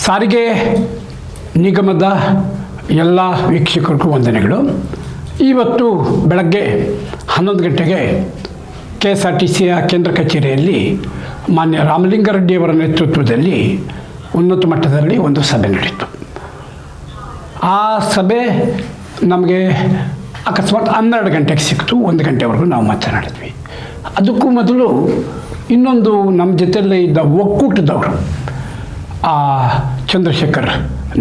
ಸಾರಿಗೆ ನಿಗಮದ ಎಲ್ಲ ವೀಕ್ಷಕರಿಗೂ ವಂದನೆಗಳು. ಇವತ್ತು ಬೆಳಗ್ಗೆ 11 ಗಂಟೆಗೆ KSRTCಯ ಕೇಂದ್ರ ಕಚೇರಿಯಲ್ಲಿ ಮಾನ್ಯ ರಾಮಲಿಂಗಾರೆಡ್ಡಿಯವರ ನೇತೃತ್ವದಲ್ಲಿ ಉನ್ನತ ಮಟ್ಟದಲ್ಲಿ ಒಂದು ಸಭೆ ನಡೆಯಿತು. ಆ ಸಭೆ ನಮಗೆ ಅಕಸ್ಮಾತ್ 12 ಗಂಟೆಗೆ ಸಿಕ್ತು. 1 ಗಂಟೆವರೆಗೂ ನಾವು ಮಾತನಾಡಿದ್ವಿ. ಅದಕ್ಕೂ ಮೊದಲು ಇನ್ನೊಂದು ನಮ್ಮ ಜೊತೆಯಲ್ಲೇ ಇದ್ದ ಒಕ್ಕೂಟದವರು, ಚಂದ್ರಶೇಖರ್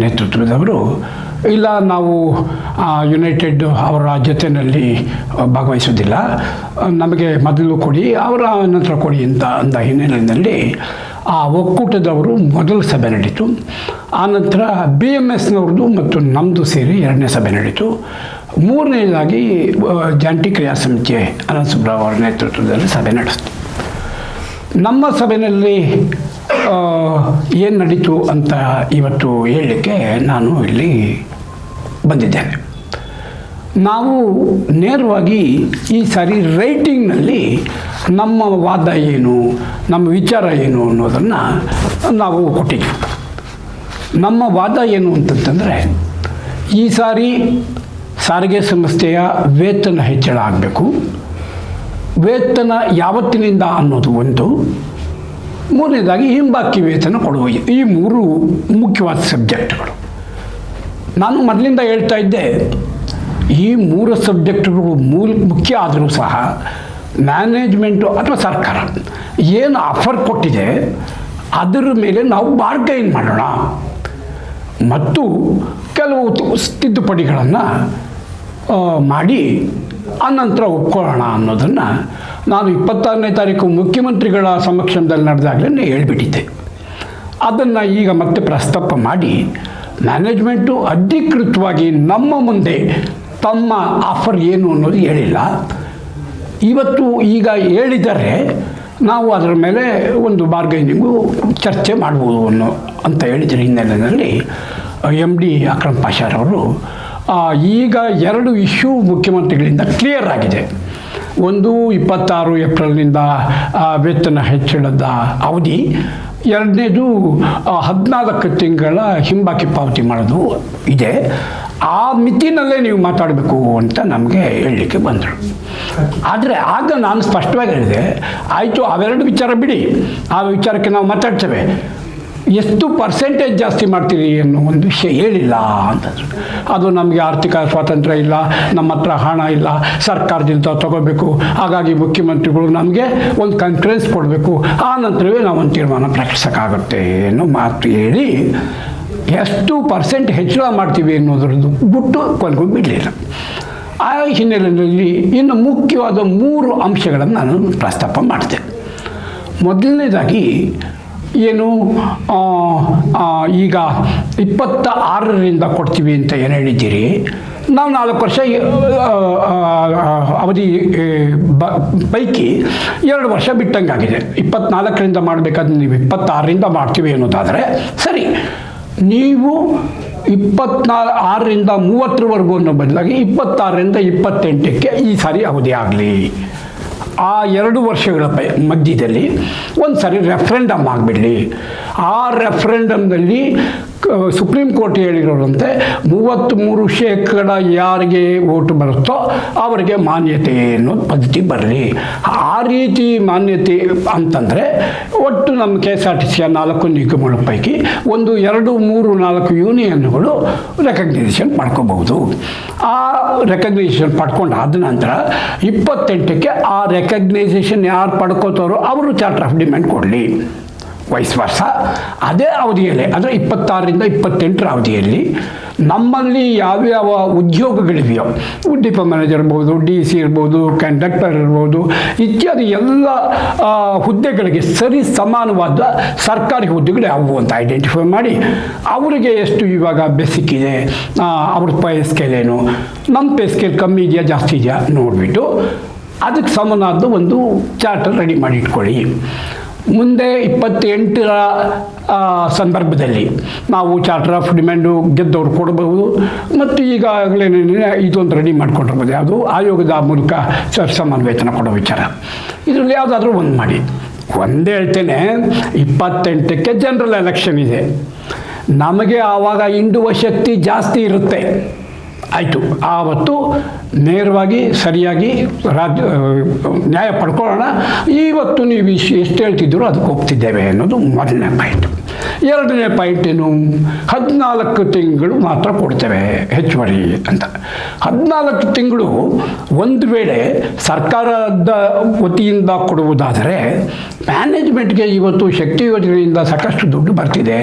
ನೇತೃತ್ವದವರು, ಇಲ್ಲ ನಾವು ಯುನೈಟೆಡ್ ಅವರ ಜೊತೆಯಲ್ಲಿ ಭಾಗವಹಿಸೋದಿಲ್ಲ, ನಮಗೆ ಮೊದಲು ಕೊಡಿ, ಅವರ ನಂತರ ಕೊಡಿ ಅಂತ ಅಂದ ಹಿನ್ನೆಲೆಯಲ್ಲಿ ಆ ಒಕ್ಕೂಟದವರು ಮೊದಲು ಸಭೆ ನಡೀತು. ಆನಂತರ BMSನವ್ರದ್ದು ಮತ್ತು ನಮ್ಮದು ಸೇರಿ 2ನೇ ಸಭೆ ನಡೀತು. 3ನೇದಾಗಿ ಜಂಟಿ ಕ್ರಿಯಾ ಸಮಿತಿ ಅನಂತ ಸುಬ್ರಾವ್ ಅವರ ನೇತೃತ್ವದಲ್ಲಿ ಸಭೆ ನಡೆಸಿತು. ನಮ್ಮ ಸಭೆಯಲ್ಲಿ ಏನು ನಡೀತು ಅಂತ ಇವತ್ತು ಹೇಳಲಿಕ್ಕೆ ನಾನು ಇಲ್ಲಿ ಬಂದಿದ್ದೇನೆ. ನಾವು ನೇರವಾಗಿ ಈ ಸಾರಿ ರೈಟಿಂಗ್ನಲ್ಲಿ ನಮ್ಮ ವಾದ ಏನು, ನಮ್ಮ ವಿಚಾರ ಏನು ಅನ್ನೋದನ್ನು ನಾವು ಕೊಟ್ಟಿದ್ವಿ. ನಮ್ಮ ವಾದ ಏನು ಅಂತಂತಂದರೆ, ಈ ಸಾರಿ ಸಾರಿಗೆ ಸಂಸ್ಥೆಯ ವೇತನ ಹೆಚ್ಚಳ ಆಗಬೇಕು. ವೇತನ ಯಾವತ್ತಿನಿಂದ ಅನ್ನೋದು ಒಂದು, 3ನೇದಾಗಿ ಹಿಂಬಾಕಿ ವೇತನ ಕೊಡುವ, ಈ 3 ಮುಖ್ಯವಾದ ಸಬ್ಜೆಕ್ಟ್ಗಳು. ನಾನು ಮೊದಲಿಂದ ಹೇಳ್ತಾ ಇದ್ದೆ, ಈ 3 ಸಬ್ಜೆಕ್ಟ್ಗಳು ಮುಖ್ಯ ಆದರೂ ಸಹ ಮ್ಯಾನೇಜ್ಮೆಂಟು ಅಥವಾ ಸರ್ಕಾರ ಏನು ಆಫರ್ ಕೊಟ್ಟಿದೆ ಅದರ ಮೇಲೆ ನಾವು ಬಾರ್ಗೈನ್ ಮಾಡೋಣ ಮತ್ತು ಕೆಲವು ತಿದ್ದುಪಡಿಗಳನ್ನು ಮಾಡಿ ಆನಂತರ ಒಪ್ಕೊಳ್ಳೋಣ ಅನ್ನೋದನ್ನು ನಾನು 26ನೇ ತಾರೀಕು ಮುಖ್ಯಮಂತ್ರಿಗಳ ಸಮಕ್ಷಮದಲ್ಲಿ ನಡೆದಾಗಲೇ ಹೇಳಿಬಿಟ್ಟಿದ್ದೆ. ಅದನ್ನು ಈಗ ಮತ್ತೆ ಪ್ರಸ್ತಾಪ ಮಾಡಿ ಮ್ಯಾನೇಜ್ಮೆಂಟು ಅಧಿಕೃತವಾಗಿ ನಮ್ಮ ಮುಂದೆ ತಮ್ಮ ಆಫರ್ ಏನು ಅನ್ನೋದು ಹೇಳಿಲ್ಲ. ಇವತ್ತು ಈಗ ಹೇಳಿದರೆ ನಾವು ಅದರ ಮೇಲೆ ಒಂದು ಬಾರ್ಗೈನಿಂಗು ಚರ್ಚೆ ಮಾಡ್ಬೋದು ಅಂತ ಹೇಳಿದರೆ ಹಿನ್ನೆಲೆಯಲ್ಲಿ MD ಅಕ್ರಮ್ ಪಾಷಾರವರು ಈಗ 2 ಇಶ್ಯೂ ಮುಖ್ಯಮಂತ್ರಿಗಳಿಂದ ಕ್ಲಿಯರ್ ಆಗಿದೆ. ಒಂದು 26 ಏಪ್ರಿಲ್ನಿಂದ ವೇತನ ಹೆಚ್ಚಳದ ಅವಧಿ, 2ನೇದು 14 ತಿಂಗಳ ಹಿಂಬಾಕಿ ಪಾವತಿ ಮಾಡೋದು ಇದೆ. ಆ ಮಿತಿನಲ್ಲೇ ನೀವು ಮಾತಾಡಬೇಕು ಅಂತ ನಮಗೆ ಹೇಳಲಿಕ್ಕೆ ಬಂದರು. ಆದರೆ ಆಗ ನಾನು ಸ್ಪಷ್ಟವಾಗಿ ಹೇಳಿದೆ, ಆಯಿತು ಅವೆರಡು ವಿಚಾರ ಬಿಡಿ, ಆ ವಿಚಾರಕ್ಕೆ ನಾವು ಮಾತಾಡ್ತೇವೆ, ಎಷ್ಟು ಪರ್ಸೆಂಟೇಜ್ ಜಾಸ್ತಿ ಮಾಡ್ತೀರಿ ಅನ್ನೋ ಒಂದು ವಿಷಯ ಹೇಳಿಲ್ಲ ಅಂತಂದರು. ಅದು ನಮಗೆ ಆರ್ಥಿಕ ಸ್ವಾತಂತ್ರ್ಯ ಇಲ್ಲ, ನಮ್ಮ ಹತ್ರ ಹಣ ಇಲ್ಲ, ಸರ್ಕಾರದಿಂದ ತಗೋಬೇಕು, ಹಾಗಾಗಿ ಮುಖ್ಯಮಂತ್ರಿಗಳು ನಮಗೆ ಒಂದು ಕಾನ್ಫರೆನ್ಸ್ ಕೊಡಬೇಕು, ಆ ನಂತರವೇ ನಾವು ಒಂದು ತೀರ್ಮಾನ ಪ್ರಕಟಿಸೋಕ್ಕಾಗುತ್ತೆ ಅನ್ನೋ ಮಾತು ಹೇಳಿ ಎಷ್ಟು ಪರ್ಸೆಂಟ್ ಹೆಚ್ಚಳ ಮಾಡ್ತೀವಿ ಅನ್ನೋದ್ರದ್ದು ಬಿಟ್ಟು ಕೊನೆಗೂ ಬಿಡಲಿಲ್ಲ. ಆ ಹಿನ್ನೆಲೆಯಲ್ಲಿ ಇನ್ನು ಮುಖ್ಯವಾದ 3 ಅಂಶಗಳನ್ನು ನಾನು ಪ್ರಸ್ತಾಪ ಮಾಡಿದೆ. ಮೊದಲನೇದಾಗಿ ಏನು, ಈಗ 26ರಿಂದ ಕೊಡ್ತೀವಿ ಅಂತ ಏನು ಹೇಳಿದ್ದೀರಿ, ನಾವು 4 ವರ್ಷ ಅವಧಿ ಪೈಕಿ 2 ವರ್ಷ ಬಿಟ್ಟಂಗಾಗಿದೆ. 24ರಿಂದ ಮಾಡಬೇಕಾದ್ರೆ ನೀವು 26ರಿಂದ ಮಾಡ್ತೀವಿ ಅನ್ನೋದಾದರೆ ಸರಿ, ನೀವು 26ರಿಂದ 30ರವರೆಗೂ ಅನ್ನೋ ಬದಲಾಗಿ 26ರಿಂದ 28ಕ್ಕೆ ಈ ಸಾರಿ ಅವಧಿ ಆಗಲಿ. ಆ 2 ವರ್ಷಗಳ ಮಧ್ಯದಲ್ಲಿ ಒಂದು ಸಾರಿ ರೆಫ್ರೆಂಡಮ್ ಆಗಿಬಿಡಲಿ. ಆ ರೆಫ್ರೆಂಡಮ್ನಲ್ಲಿ ಸುಪ್ರೀಂ ಕೋರ್ಟ್ ಹೇಳಿರೋರಂತೆ 33% ಯಾರಿಗೆ ಓಟು ಬರುತ್ತೋ ಅವರಿಗೆ ಮಾನ್ಯತೆ ಅನ್ನೋದು ಪದ್ಧತಿ ಬರಲಿ. ಆ ರೀತಿ ಮಾನ್ಯತೆ ಅಂತಂದರೆ ಒಟ್ಟು ನಮ್ಮ KSRTCಯ 4 ನಿಗಮಗಳ ಪೈಕಿ 1, 2, 3, 4 ಯೂನಿಯನ್ಗಳು ರೆಕಗ್ನೈಸೇಷನ್ ಪಡ್ಕೋಬಹುದು. ಆ ರೆಕಗ್ನೈಸೇಷನ್ ಪಡ್ಕೊಂಡಾದ ನಂತರ 28ಕ್ಕೆ ಆ ರೆಕಗ್ನೈಸೇಷನ್ ಯಾರು ಪಡ್ಕೋತಾರೋ ಅವರು ಚಾರ್ಟರ್ ಆಫ್ ಡಿಮ್ಯಾಂಡ್ ಕೊಡಲಿ. ವೈಸ್ ವರ್ಷ ಅದೇ ಅವಧಿಯಲ್ಲಿ, ಅಂದರೆ 26ರಿಂದ 28ರ ಅವಧಿಯಲ್ಲಿ ನಮ್ಮಲ್ಲಿ ಯಾವ್ಯಾವ ಉದ್ಯೋಗಗಳಿವೆಯೋ, ಡಿಪೋ ಮ್ಯಾನೇಜರ್ ಇರ್ಬೋದು, DC ಇರ್ಬೋದು, ಕಂಡಕ್ಟರ್ ಇರ್ಬೋದು, ಇತ್ಯಾದಿ ಎಲ್ಲ ಹುದ್ದೆಗಳಿಗೆ ಸರಿ ಸಮಾನವಾದ ಸರ್ಕಾರಿ ಹುದ್ದೆಗಳು ಯಾವುವು ಅಂತ ಐಡೆಂಟಿಫೈ ಮಾಡಿ ಅವರಿಗೆ ಎಷ್ಟು ಇವಾಗ ಬೇಸಿಕ್ ಇದೆ, ಅವ್ರ ಪೇ ಸ್ಕೇಲ್ ಏನು, ನಮ್ಮ ಪೇ ಸ್ಕೇಲ್ ಕಮ್ಮಿ ಇದೆಯಾ ಜಾಸ್ತಿ ಇದೆಯಾ ನೋಡಿಬಿಟ್ಟು ಅದಕ್ಕೆ ಸಮನಾದ ಒಂದು ಚಾರ್ಟರ್ ರೆಡಿ ಮಾಡಿ ಇಟ್ಕೊಳ್ಳಿ. ಮುಂದೆ 28ರ ಸಂದರ್ಭದಲ್ಲಿ ನಾವು ಚಾರ್ಟರ್ ಆಫ್ ಡಿಮ್ಯಾಂಡು ಗೆದ್ದವ್ರು ಕೊಡಬಹುದು. ಮತ್ತು ಈಗಾಗಲೇ ಇದೊಂದು ರೆಡಿ ಮಾಡ್ಕೊಂಡಿರ್ಬೋದು, ಯಾವುದು ಆಯೋಗದ ಮೂಲಕ ಸಮಾನ ವೇತನ ಕೊಡೋ ವಿಚಾರ. ಇದರಲ್ಲಿ ಯಾವುದಾದ್ರೂ ಒಂದು ಮಾಡಿ. ಒಂದೇ ಹೇಳ್ತೇನೆ, 28ಕ್ಕೆ ಜನರಲ್ ಎಲೆಕ್ಷನ್ ಇದೆ. ನಮಗೆ ಆವಾಗ ಹಿಂಡುವ ಶಕ್ತಿ ಜಾಸ್ತಿ ಇರುತ್ತೆ. ಆಯಿತು, ಆವತ್ತು ನೇರವಾಗಿ ಸರಿಯಾಗಿ ನ್ಯಾಯ ಪಡ್ಕೊಳ್ಳೋಣ. ಇವತ್ತು ನೀವು ಎಷ್ಟು ಹೇಳ್ತಿದ್ದೀರೋ ಅದಕ್ಕೆ ಒಪ್ತಿದ್ದೇವೆ ಅನ್ನೋದು ಮೊದಲನೇ ಪಾಯಿಂಟ್. ಎರಡನೇ ಪಾಯಿಂಟ್ ಏನು, 14 ತಿಂಗಳು ಮಾತ್ರ ಕೊಡ್ತೇವೆ ಹೆಚ್ಚುವರಿ ಅಂತ. 14 ತಿಂಗಳು ಒಂದು ವೇಳೆ ಸರ್ಕಾರದ ವತಿಯಿಂದ ಕೊಡುವುದಾದರೆ ಮ್ಯಾನೇಜ್ಮೆಂಟ್ಗೆ ಇವತ್ತು ಶಕ್ತಿ ಯೋಜನೆಯಿಂದ ಸಾಕಷ್ಟು ದುಡ್ಡು ಬರ್ತಿದೆ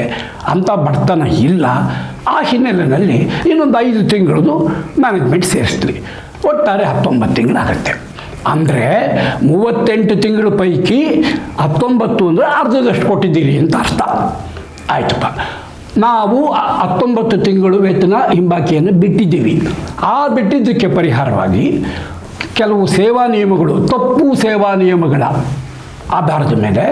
ಅಂತ ಬಡತನ ಇಲ್ಲ. ಆ ಹಿನ್ನೆಲೆಯಲ್ಲಿ ಇನ್ನೊಂದು 5 ತಿಂಗಳದು ಮ್ಯಾನೇಜ್ಮೆಂಟ್ ಸೇರಿಸ್ಲಿ, ಒಟ್ಟಾರೆ 19 ತಿಂಗಳಾಗತ್ತೆ. ಅಂದರೆ 38 ತಿಂಗಳ ಪೈಕಿ 19 ಅಂದರೆ ಅರ್ಧದಷ್ಟು ಕೊಟ್ಟಿದ್ದೀರಿ ಅಂತ ಅರ್ಥ. ಆಯ್ತಪ್ಪ, ನಾವು 19 ತಿಂಗಳು ವೇತನ ಹಿಂಬಾಕಿಯನ್ನು ಬಿಟ್ಟಿದ್ದೀವಿ. ಆ ಬಿಟ್ಟಿದ್ದಕ್ಕೆ ಪರಿಹಾರವಾಗಿ ಕೆಲವು ಸೇವಾ ನಿಯಮಗಳು, ತಪ್ಪು ಸೇವಾ ನಿಯಮಗಳ ಆಧಾರದ ಮೇಲೆ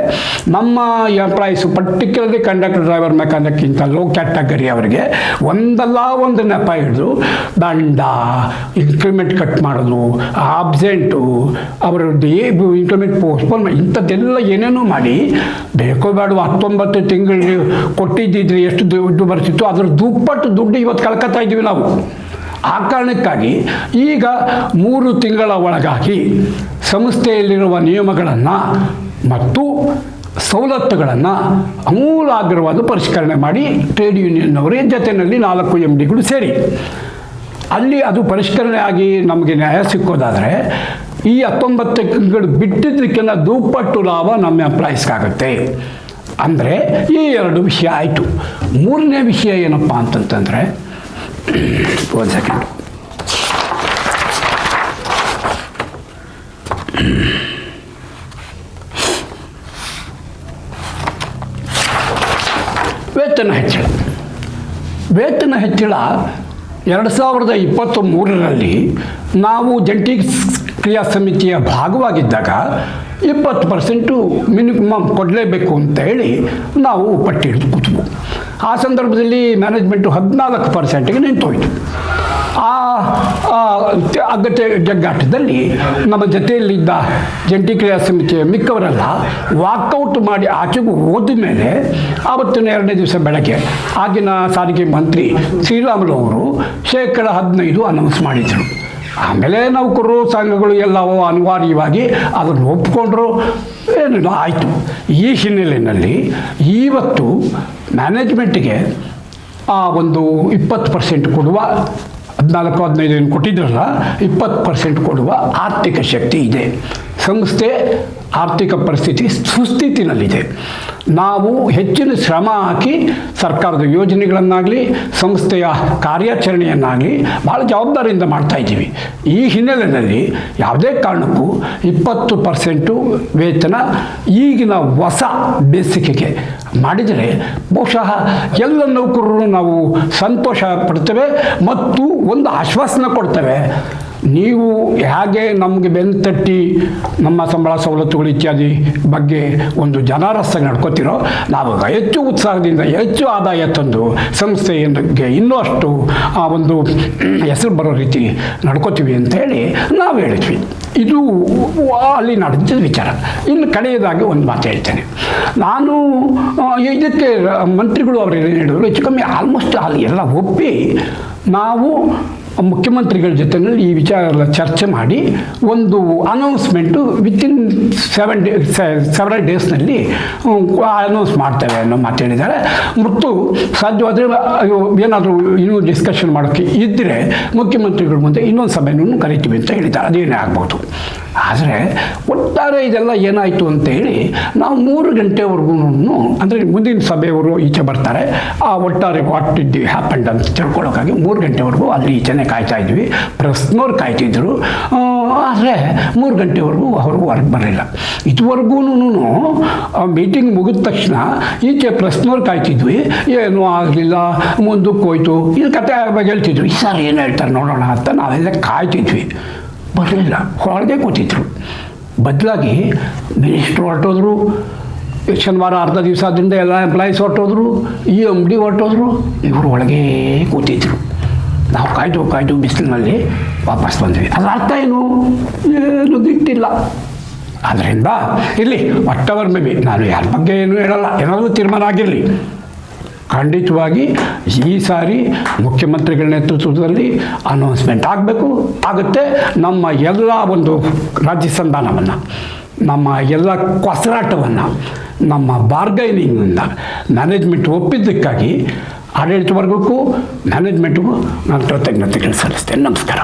ನಮ್ಮ ಎಂಪ್ಲಾಯೀಸು, ಪರ್ಟಿಕ್ಯುಲರ್ಲಿ ಕಂಡಕ್ಟರ್, ಡ್ರೈವರ್, ಮೆಕ್ಯಾನಿಕ್ಕಿಂತ ಲೋ ಕ್ಯಾಟಗರಿ ಅವರಿಗೆ ಒಂದಲ್ಲ ಒಂದು ನೆಪ ಹಿಡಿದು ದಂಡ, ಇನ್ಕ್ರಿಮೆಂಟ್ ಕಟ್ ಮಾಡೋದು, ಆಬ್ಸೆಂಟು, ಅವರದ್ದು ಇನ್ಕ್ರಿಮೆಂಟ್ ಪೋಸ್ಟ್ಪೋನ್, ಇಂಥದ್ದೆಲ್ಲ ಏನೇನೋ ಮಾಡಿ ಬೇಕೋ ಬೇಡ 19 ತಿಂಗಳು ಕೊಟ್ಟಿದ್ದಿದ್ರೆ ಎಷ್ಟು ದುಡ್ಡು ಬರ್ತಿತ್ತು ಅದರ ದುಪ್ಪಟ್ಟು ದುಡ್ಡು ಇವತ್ತು ಕಳ್ಕೊತಾ ಇದ್ದೀವಿ ನಾವು. ಆ ಕಾರಣಕ್ಕಾಗಿ ಈಗ 3 ತಿಂಗಳ ಒಳಗಾಗಿ ಸಂಸ್ಥೆಯಲ್ಲಿರುವ ನಿಯಮಗಳನ್ನು ಮತ್ತು ಸವಲತ್ತುಗಳನ್ನು ಅಮೂಲಾಗ್ರವಾದ ಪರಿಷ್ಕರಣೆ ಮಾಡಿ ಟ್ರೇಡ್ ಯೂನಿಯನ್ನವರ ಜೊತೆಯಲ್ಲಿ 4 MDಗಳು ಸೇರಿ ಅಲ್ಲಿ ಅದು ಪರಿಷ್ಕರಣೆ ಆಗಿ ನಮಗೆ ನ್ಯಾಯ ಸಿಕ್ಕೋದಾದರೆ ಈ 19 ತಿಂಗಳು ಬಿಟ್ಟಿದ್ದಕ್ಕಿಂತ ದುಪ್ಪಟ್ಟು ಲಾಭ ನಮ್ಮ ಎಂಪ್ಲಾಯೀಸ್ಗಾಗುತ್ತೆ. ಅಂದರೆ ಈ 2 ವಿಷಯ ಆಯಿತು. ಮೂರನೇ ವಿಷಯ ಏನಪ್ಪ ಅಂತಂತಂದರೆ, ಒಂದು ಸೆಕೆಂಡ್, ವೇತನ ಹೆಚ್ಚಳ. ವೇತನ ಹೆಚ್ಚಳ 2023ರಲ್ಲಿ ನಾವು ಜಂಟಿ ಕ್ರಿಯಾ ಸಮಿತಿಯ ಭಾಗವಾಗಿದ್ದಾಗ 20% ಮಿನಿಮಮ್ ಕೊಡಲೇಬೇಕು ಅಂತ ಹೇಳಿ ನಾವು ಪಟ್ಟಿ ಹಿಡಿದು ಕೂತ್ವು. ಆ ಸಂದರ್ಭದಲ್ಲಿ ಮ್ಯಾನೇಜ್ಮೆಂಟು 14%ಗೆ ನಿಂತೋಯ್ತು. ಆ ಅಗತ್ಯ ಜಗ್ಗಾಟದಲ್ಲಿ ನಮ್ಮ ಜೊತೆಯಲ್ಲಿದ್ದ ಜಂಟಿ ಕ್ರಿಯಾ ಸಮಿತಿಯ ಮಿಕ್ಕವರೆಲ್ಲ ವಾಕೌಟ್ ಮಾಡಿ ಆಚೆಗೂ ಹೋದ ಮೇಲೆ ಆವತ್ತಿನ 2ನೇ ದಿವಸ ಬೆಳಗ್ಗೆ ಆಗಿನ ಸಾರಿಗೆ ಮಂತ್ರಿ ಶ್ರೀರಾಮುಲು ಅವರು 15% ಅನೌನ್ಸ್ ಮಾಡಿದರು. ಆಮೇಲೆ ನೌಕರರು ಸಂಘಗಳು ಎಲ್ಲವೂ ಅನಿವಾರ್ಯವಾಗಿ ಅದನ್ನು ಒಪ್ಪಿಕೊಂಡ್ರು, ಏನಿಲ್ಲ ಆಯಿತು. ಈ ಹಿನ್ನೆಲೆಯಲ್ಲಿ ಇವತ್ತು ಮ್ಯಾನೇಜ್ಮೆಂಟಿಗೆ ಆ ಒಂದು 20% ಕೊಡುವ, 14-15 ಏನು ಕೊಟ್ಟಿದ್ರಲ್ಲ, 20% ಕೊಡುವ ಆರ್ಥಿಕ ಶಕ್ತಿ ಇದೆ. ಸಂಸ್ಥೆ ಆರ್ಥಿಕ ಪರಿಸ್ಥಿತಿ ಸುಸ್ಥಿತಿನಲ್ಲಿದೆ. ನಾವು ಹೆಚ್ಚಿನ ಶ್ರಮ ಹಾಕಿ ಸರ್ಕಾರದ ಯೋಜನೆಗಳನ್ನಾಗಲಿ ಸಂಸ್ಥೆಯ ಕಾರ್ಯಾಚರಣೆಯನ್ನಾಗಲಿ ಭಾಳ ಜವಾಬ್ದಾರಿಯಿಂದ ಮಾಡ್ತಾಯಿದ್ದೀವಿ. ಈ ಹಿನ್ನೆಲೆಯಲ್ಲಿ ಯಾವುದೇ ಕಾರಣಕ್ಕೂ 20% ವೇತನ ಈಗಿನ ಹೊಸ ಬೇಸಿಗೆಗೆ ಮಾಡಿದರೆ ಬಹುಶಃ ಎಲ್ಲ ನೌಕರರು ನಾವು ಸಂತೋಷ ಪಡ್ತೇವೆ ಮತ್ತು ಒಂದು ಆಶ್ವಾಸನೆ ಕೊಡ್ತೇವೆ. ನೀವು ಹೇಗೆ ನಮಗೆ ಬೆನ್ನು ತಟ್ಟಿ ನಮ್ಮ ಸಂಬಳ ಸವಲತ್ತುಗಳು ಇತ್ಯಾದಿ ಬಗ್ಗೆ ಒಂದು ಜನರಸ ನಡ್ಕೋತಿರೋ, ನಾವು ಹೆಚ್ಚು ಉತ್ಸಾಹದಿಂದ ಹೆಚ್ಚು ಆದಾಯ ತಂದು ಸಂಸ್ಥೆಗೆ ಇನ್ನೂ ಅಷ್ಟು ಒಂದು ಹೆಸರು ಬರೋ ರೀತಿ ನಡ್ಕೋತೀವಿ ಅಂತೇಳಿ ನಾವು ಹೇಳಿದ್ವಿ. ಇದು ಅಲ್ಲಿ ನಡೆದ ವಿಚಾರ. ಇನ್ನು ಕಡೆಯದಾಗಿ ಒಂದು ಮಾತು ಹೇಳ್ತೇನೆ. ನಾನು ಇದಕ್ಕೆ ಮಂತ್ರಿಗಳು ಅವರು ಏನು ಹೇಳಿದ್ರು, ಹೆಚ್ಚು ಕಮ್ಮಿ ಆಲ್ಮೋಸ್ಟ್ ಅಲ್ಲಿ ಎಲ್ಲ ಒಪ್ಪಿ ನಾವು ಮುಖ್ಯಮಂತ್ರಿಗಳ ಜೊತೆಯಲ್ಲಿ ಈ ವಿಚಾರ ಎಲ್ಲ ಚರ್ಚೆ ಮಾಡಿ ಒಂದು ಅನೌನ್ಸ್ಮೆಂಟು ವಿತಿನ್ 7 ಡೇಸ್ನಲ್ಲಿ ಅನೌನ್ಸ್ ಮಾಡ್ತೇವೆ ಅನ್ನೋ ಮಾತು ಹೇಳಿದ್ದಾರೆ. ಮತ್ತು ಸಾಧ್ಯವಾದರೆ ಏನಾದರೂ ಇನ್ನೂ ಡಿಸ್ಕಷನ್ ಮಾಡೋಕ್ಕೆ ಇದ್ದರೆ ಮುಖ್ಯಮಂತ್ರಿಗಳ ಮುಂದೆ ಇನ್ನೊಂದು ಸಭೆಯನ್ನು ಕರಿತೀವಿ ಅಂತ ಹೇಳಿದ್ದಾರೆ. ಅದೇನೇ ಆಗ್ಬೋದು. ಆದರೆ ಒಟ್ಟಾರೆ ಇದೆಲ್ಲ ಏನಾಯಿತು ಅಂತೇಳಿ ನಾವು 3 ಗಂಟೆವರೆಗೂ, ಅಂದರೆ ಮುಂದಿನ ಸಭೆಯವರು ಈಚೆ ಬರ್ತಾರೆ, ಆ ಒಟ್ಟಾರೆ ವಾಟ್ ಡಿಡ್ ಹ್ಯಾಪಂಡ್ ಅಂತ ತಿಳ್ಕೊಳ್ಳೋಕ್ಕಾಗಿ 3 ಗಂಟೆವರೆಗೂ ಅಲ್ಲಿ ಈಚೆನೇ ಕಾಯ್ತಾ ಇದ್ವಿ. ಪ್ರೆಸ್ನವ್ರು ಕಾಯ್ತಿದ್ರು. ಆದರೆ 3 ಗಂಟೆವರೆಗೂ ಅವರು ಹೊರಗೆ ಬರಲಿಲ್ಲ. ಇದುವರೆಗೂ ಮೀಟಿಂಗ್ ಮುಗಿದ ತಕ್ಷಣ ಈಚೆ ಪ್ರೆಸ್ನವ್ರು ಕಾಯ್ತಿದ್ವಿ. ಏನೂ ಆಗಲಿಲ್ಲ, ಮುಂದಕ್ಕೆ ಹೋಯ್ತು, ಇದು ಕತೆ ಬಗ್ಗೆ ಹೇಳ್ತಿದ್ವಿ. ಸರ್ ಏನು ಹೇಳ್ತಾರೆ ನೋಡೋಣ ಅಂತ ನಾವೆಲ್ಲ ಕಾಯ್ತಿದ್ವಿ. ಬರಲಿಲ್ಲ, ಹೊರಗೆ ಕೂತಿದ್ರು. ಬದಲಾಗಿ ಮಿನಿಸ್ಟ್ರು ಹೊರಟೋದ್ರು, ಶನಿವಾರ ಅರ್ಧ ದಿವಸ ಆದ್ರಿಂದ ಎಲ್ಲ ಎಂಪ್ಲಾಯೀಸ್ ಹೊರಟೋದ್ರು, MD ಹೊರಟೋದ್ರು, ಇವರು ಒಳಗೆ ಕೂತಿದ್ರು. ನಾವು ಕಾಯ್ದು ಬಿಸಿಲಿನಲ್ಲಿ ವಾಪಸ್ ಬಂದ್ವಿ. ಅದರ ಅರ್ಥ ಏನು ದಿಟ್ಟಿಲ್ಲ. ಆದ್ದರಿಂದ ಇಲ್ಲಿ ವಾಟ್ ಎವರ್ ಮೇ ಬಿ, ನಾನು ಯಾರ ಬಗ್ಗೆ ಏನು ಹೇಳಲ್ಲ, ಏನಾದರೂ ತೀರ್ಮಾನ ಆಗಿರಲಿ. ಖಂಡಿತವಾಗಿ ಈ ಸಾರಿ ಮುಖ್ಯಮಂತ್ರಿಗಳ ನೇತೃತ್ವದಲ್ಲಿ ಅನೌನ್ಸ್ಮೆಂಟ್ ಆಗಬೇಕು, ಆಗುತ್ತೆ. ನಮ್ಮ ಎಲ್ಲ ಒಂದು ರಾಜ್ಯ ಸಂಧಾನವನ್ನು, ನಮ್ಮ ಎಲ್ಲ ಕೊಸರಾಟವನ್ನು, ನಮ್ಮ ಬಾರ್ಗೈನಿಂಗಿಂದ ಮ್ಯಾನೇಜ್ಮೆಂಟ್ ಒಪ್ಪಿದ್ದಕ್ಕಾಗಿ ಆಡಳಿತ ವರ್ಗಕ್ಕೂ ಮ್ಯಾನೇಜ್ಮೆಂಟ್ಗೂ ನಾನು ಕೃತಜ್ಞತೆಗಳು ಸಲ್ಲಿಸ್ತೇನೆ. ನಮಸ್ಕಾರ.